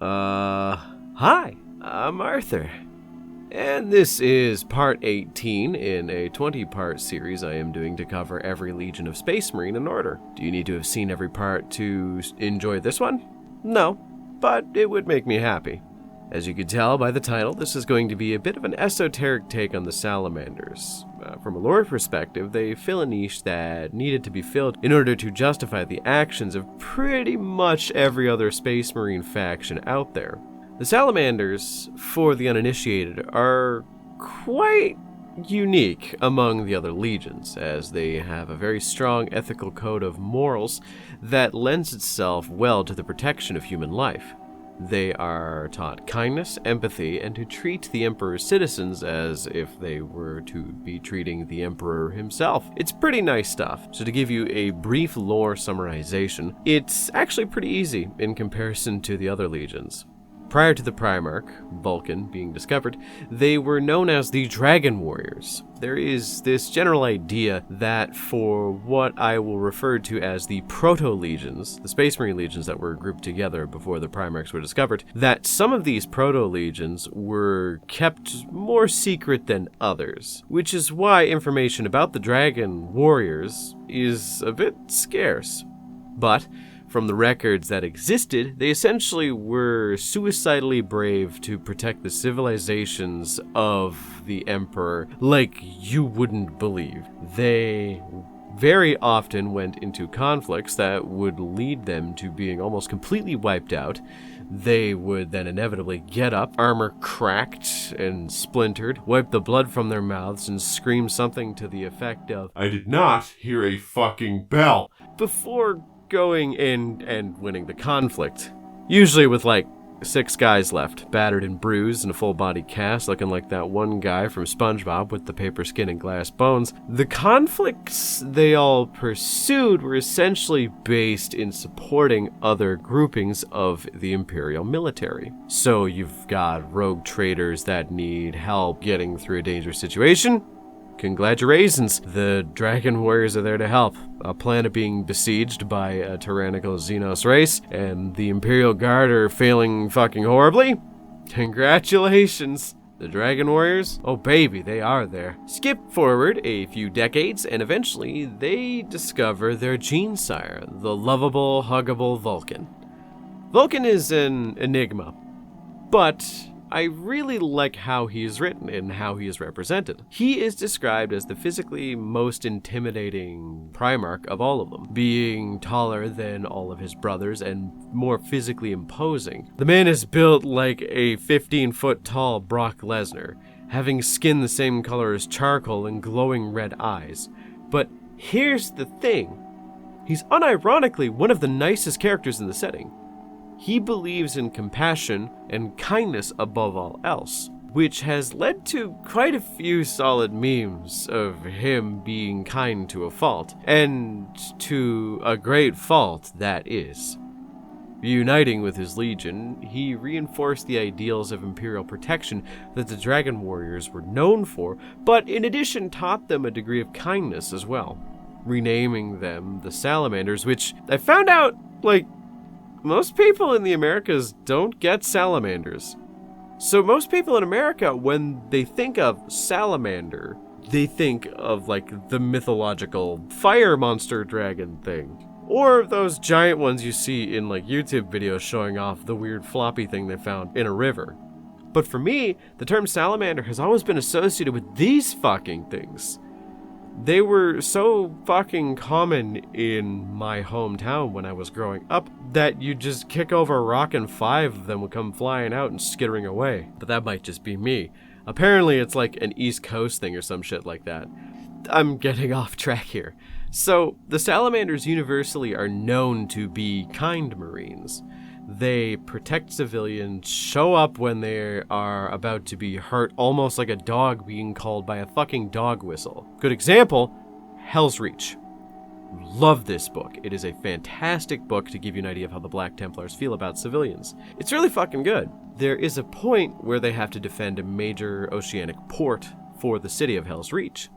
Hi, I'm Arthur. And this is part 18 in a 20-part series I am doing to cover every Legion of Space Marine in order. Do you need to have seen every part to enjoy this one? No, but it would make me happy. As you can tell by the title, this is going to be a bit of an esoteric take on the Salamanders. From a lore perspective, they fill a niche that needed to be filled in order to justify the actions of pretty much every other Space Marine faction out there. The Salamanders, for the uninitiated, are quite unique among the other legions, as they have a very strong ethical code of morals that lends itself well to the protection of human life. They are taught kindness, empathy, and to treat the Emperor's citizens as if they were to be treating the Emperor himself. It's pretty nice stuff. So to give you a brief lore summarization, it's actually pretty easy in comparison to the other legions. Prior to the Primarch, Vulcan, being discovered, they were known as the Dragon Warriors. There is this general idea that for what I will refer to as the Proto-Legions, the Space Marine Legions that were grouped together before the Primarchs were discovered, that some of these Proto-Legions were kept more secret than others, which is why information about the Dragon Warriors is a bit scarce. But from the records that existed, they essentially were suicidally brave to protect the civilizations of the Emperor like you wouldn't believe. They very often went into conflicts that would lead them to being almost completely wiped out. They would then inevitably get up, armor cracked and splintered, wipe the blood from their mouths, and scream something to the effect of, "I did not hear a fucking bell," before going in and winning the conflict. Usually with like 6 guys left, battered and bruised in a full body cast, looking like that one guy from SpongeBob with the paper skin and glass bones. The conflicts they all pursued were essentially based in supporting other groupings of the Imperial military. So you've got rogue traders that need help getting through a dangerous situation. Congratulations, the Dragon Warriors are there to help. A planet being besieged by a tyrannical Xenos race, and the Imperial Guard are failing fucking horribly. Congratulations, the Dragon Warriors. Oh baby, they are there. Skip forward a few decades, and eventually they discover their gene sire, the lovable, huggable Vulcan. Vulcan is an enigma, but I really like how he is written and how he is represented. He is described as the physically most intimidating Primarch of all of them, being taller than all of his brothers and more physically imposing. The man is built like a 15-foot tall Brock Lesnar, having skin the same color as charcoal and glowing red eyes. But here's the thing. He's unironically one of the nicest characters in the setting. He believes in compassion and kindness above all else, which has led to quite a few solid memes of him being kind to a fault, and to a great fault that is. Reuniting with his legion, he reinforced the ideals of Imperial protection that the Dragon Warriors were known for, but in addition taught them a degree of kindness as well, renaming them the Salamanders, which I found out, most people in the Americas don't get salamanders. So most people in America, when they think of salamander, they think of the mythological fire monster dragon thing. Or those giant ones you see in YouTube videos showing off the weird floppy thing they found in a river. But for me, the term salamander has always been associated with these fucking things. They were so fucking common in my hometown when I was growing up that you'd just kick over a rock and 5 of them would come flying out and skittering away. But that might just be me. Apparently it's like an East Coast thing or some shit like that. I'm getting off track here. So, the Salamanders universally are known to be kind Marines. They protect civilians, show up when they are about to be hurt, almost like a dog being called by a fucking dog whistle. Good example, Hell's Reach. Love this book. It is a fantastic book to give you an idea of how the Black Templars feel about civilians. It's really fucking good. There is a point where they have to defend a major oceanic port for the city of Hell's Reach.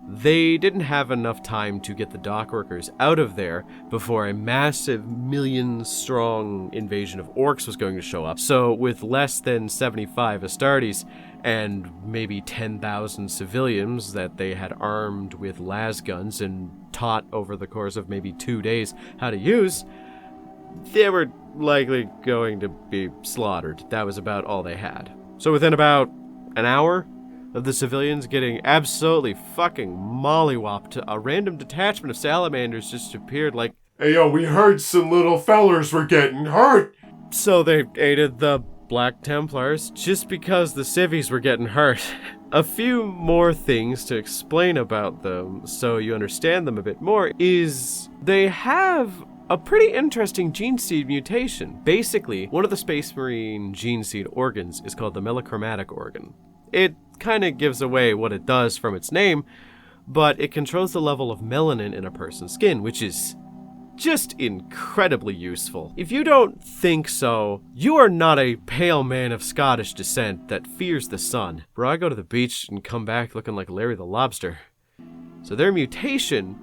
They didn't have enough time to get the dock workers out of there before a massive million-strong invasion of orcs was going to show up. So with less than 75 Astartes and maybe 10,000 civilians that they had armed with las guns and taught over the course of maybe 2 days how to use, they were likely going to be slaughtered. That was about all they had. So within about an hour of the civilians getting absolutely fucking mollywopped, a random detachment of salamanders just appeared like, Hey yo, we heard some little fellers were getting hurt. so they aided the Black Templars just because the civvies were getting hurt. A few more things to explain about them so you understand them a bit more is they have a pretty interesting gene seed mutation. Basically, one of the Space Marine gene seed organs is called the melochromatic organ. It kind of gives away what it does from its name, but it controls the level of melanin in a person's skin, which is just incredibly useful. If you don't think so, you are not a pale man of Scottish descent that fears the sun. Bro, I go to the beach and come back looking like Larry the Lobster. So their mutation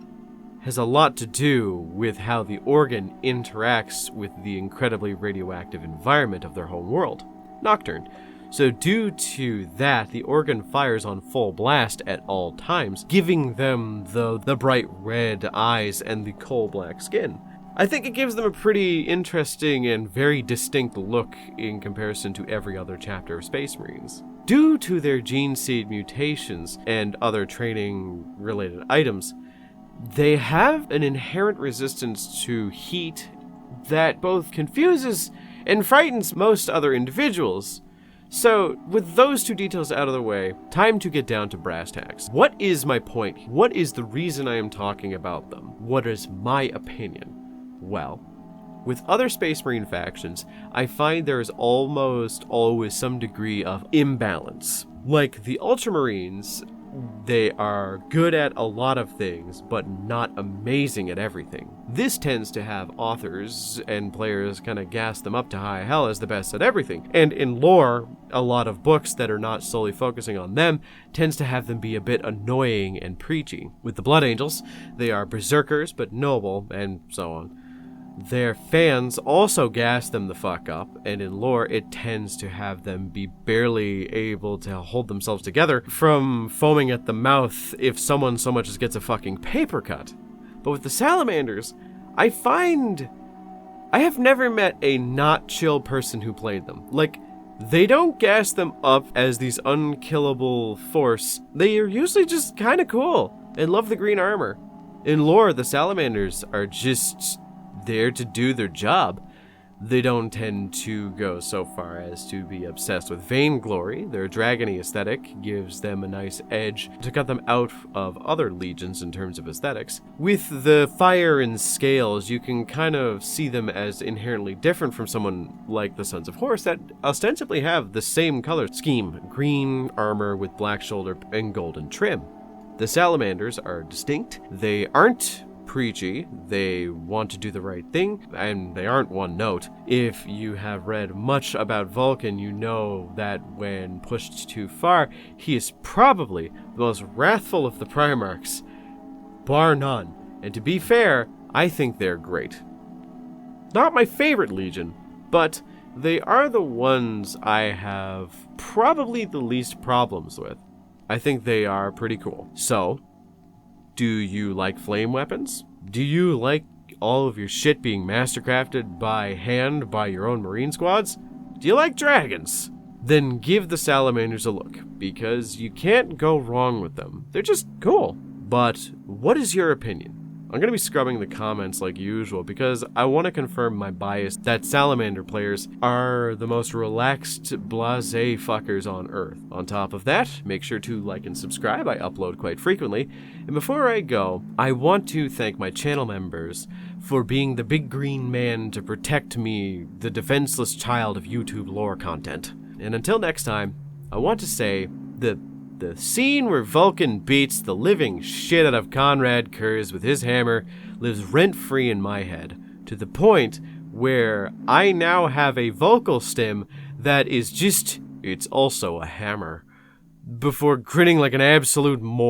has a lot to do with how the organ interacts with the incredibly radioactive environment of their home world, Nocturne. So due to that, the organ fires on full blast at all times, giving them the bright red eyes and the coal black skin. I think it gives them a pretty interesting and very distinct look in comparison to every other chapter of Space Marines. Due to their gene seed mutations and other training-related items, they have an inherent resistance to heat that both confuses and frightens most other individuals. So, with those two details out of the way, time to get down to brass tacks. What is my point? What is the reason I am talking about them? What is my opinion? Well, with other Space Marine factions, I find there is almost always some degree of imbalance. Like the Ultramarines, they are good at a lot of things, but not amazing at everything. This tends to have authors and players kind of gas them up to high hell as the best at everything. And in lore, a lot of books that are not solely focusing on them tends to have them be a bit annoying and preachy. With the Blood Angels, they are berserkers but noble, and so on. Their fans also gas them the fuck up, and in lore, it tends to have them be barely able to hold themselves together from foaming at the mouth if someone so much as gets a fucking paper cut. But with the Salamanders, I find I have never met a not chill person who played them. Like, they don't gas them up as these unkillable force. They are usually just kind of cool and love the green armor. In lore, the Salamanders are just there to do their job. They don't tend to go so far as to be obsessed with vainglory. Their dragony aesthetic gives them a nice edge to cut them out of other legions in terms of aesthetics. With the fire and scales, you can kind of see them as inherently different from someone like the Sons of Horus that ostensibly have the same color scheme, green armor with black shoulder and golden trim. The Salamanders are distinct. They aren't preachy, they want to do the right thing, and they aren't one note. If you have read much about Vulcan, you know that when pushed too far, he is probably the most wrathful of the Primarchs, bar none. And to be fair, I think they're great. Not my favorite legion, but they are the ones I have probably the least problems with. I think they are pretty cool. So, do you like flame weapons? Do you like all of your shit being mastercrafted by hand by your own marine squads? Do you like dragons? Then give the Salamanders a look, because you can't go wrong with them. They're just cool. But what is your opinion? I'm going to be scrubbing the comments like usual because I want to confirm my bias that Salamander players are the most relaxed, blasé fuckers on Earth. On top of that, make sure to like and subscribe. I upload quite frequently. And before I go, I want to thank my channel members for being the big green man to protect me, the defenseless child of YouTube lore content. And until next time, I want to say that the scene where Vulcan beats the living shit out of Conrad Kurz with his hammer lives rent-free in my head, to the point where I now have a vocal stem that is just, it's also a hammer, before grinning like an absolute moron.